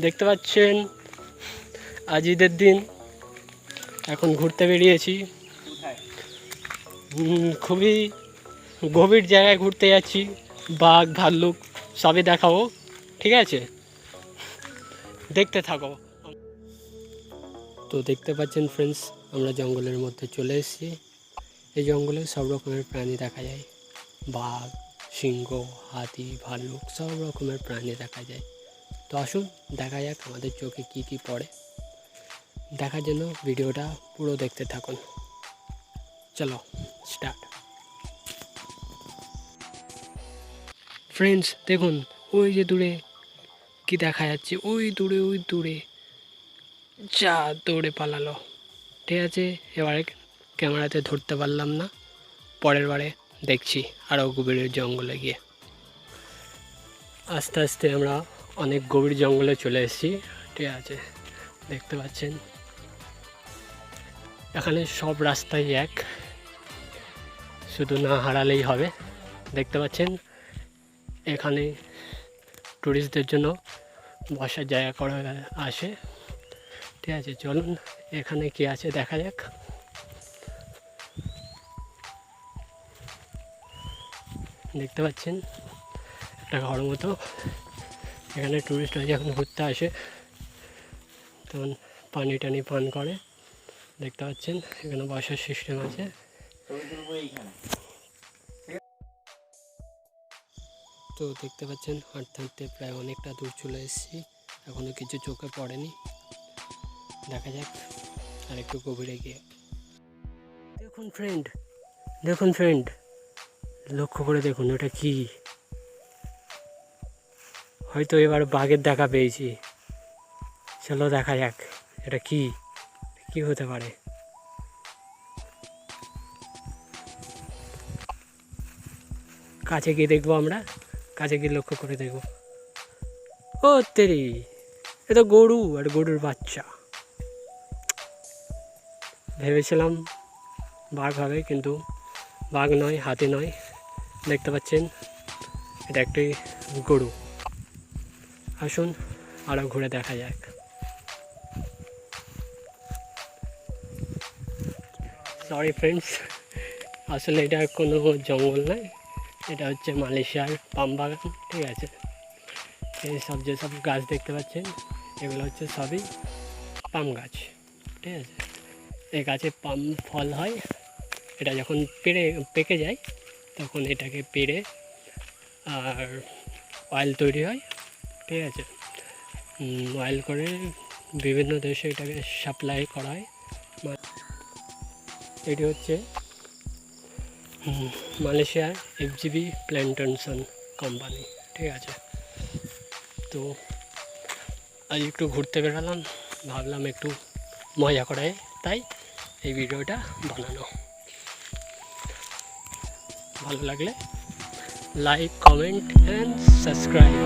দেখতে পাচ্ছেন আজ ঈদের দিন, এখন ঘুরতে বেরিয়েছি। খুবই গভীর জায়গায় ঘুরতে যাচ্ছি, বাঘ ভাল্লুক সবই দেখাবো, ঠিক আছে, দেখতে থাকো। তো দেখতে পাচ্ছেন ফ্রেন্ডস, আমরা জঙ্গলের মধ্যে চলে এসেছি। এই জঙ্গলে সব রকমের প্রাণী দেখা যায়, বাঘ, সিংহ, হাতি, ভাল্লুক সব রকমের প্রাণী দেখা যায়। তো আসুন দেখা যাক আমাদের চোখে কী কী পড়ে। দেখার জন্য ভিডিওটা পুরো দেখতে থাকুন। চলো স্টার্ট। ফ্রেন্ডস দেখুন, ওই যে দূরে কি দেখা যাচ্ছে, ওই দূরে যা দৌড়ে পালালো। ঠিক আছে, এবারে ক্যামেরাতে ধরতে পারলাম না, পরের বারে দেখছি আরও গভীর জঙ্গলে গিয়ে। আস্তে আস্তে আমরা অনেক গভীর জঙ্গলে চলে এসেছি, ঠিক আছে, দেখতে পাচ্ছেন এখানে সব রাস্তাই এক, শুধু না হারালেই হবে। দেখতে পাচ্ছেন এখানে টুরিস্টদের জন্য বসার জায়গা করা আসে, ঠিক আছে। চলুন এখানে কি আছে দেখা যাক। দেখতে পাচ্ছেন একটা ঘর মতো, এখানে টুরিস্টরা যখন ঘুরতে আসে তখন পানি টানি পান করে। দেখতে পাচ্ছেন এখানে বসার সিস্টেম আছে। তো দেখতে পাচ্ছেন হাঁটতে হাঁটতে প্রায় অনেকটা দূর চলে এসেছি, এখনও কিছু চোখে পড়েনি। দেখা যাক আর একটু গভীরে গিয়ে। দেখুন ফ্রেন্ড, লক্ষ্য করে দেখুন ওটা কি। হয়তো এবার বাঘের দেখা পেয়েছি, চলো দেখা যাক এটা কি কি হতে পারে। কাছে গিয়ে দেখবো, আমরা কাছে গিয়ে লক্ষ্য করে দেখবো। ও তেরি, এ তো গরু, আর গরুর বাচ্চা। ভেবেছিলাম বাঘ হবে, কিন্তু বাঘ নয়, হাতি নয়। দেখতে পাচ্ছেন এটা একটি গরু। আসুন আরও ঘুরে দেখা যাক। সরি ফ্রেন্ডস, আসলে এটা কোনো জঙ্গল নয়, এটা হচ্ছে মালয়েশিয়ার পাম বাগান, ঠিক আছে। এই সব যেসব গাছ দেখতে পাচ্ছেন এগুলো হচ্ছে সবই পাম গাছ, ঠিক আছে। এই গাছে পাম ফল হয়, এটা যখন পেকে যায় তখন এটাকে পেড়ে আর অয়েল তৈরি হয়, ঠিক আছে। অয়েল করে বিভিন্ন দেশে এটাকে সাপ্লাই করা হয়। এটি হচ্ছে মালয়েশিয়ার FGB প্ল্যান্টেশন কোম্পানি, ঠিক আছে। তো আজ একটু ঘুরতে বেরোলাম, ভাবলাম একটু মজা করায়, তাই এই ভিডিওটা বানানো। ভালো লাগলে লাইক, কমেন্ট অ্যান্ড সাবস্ক্রাইব।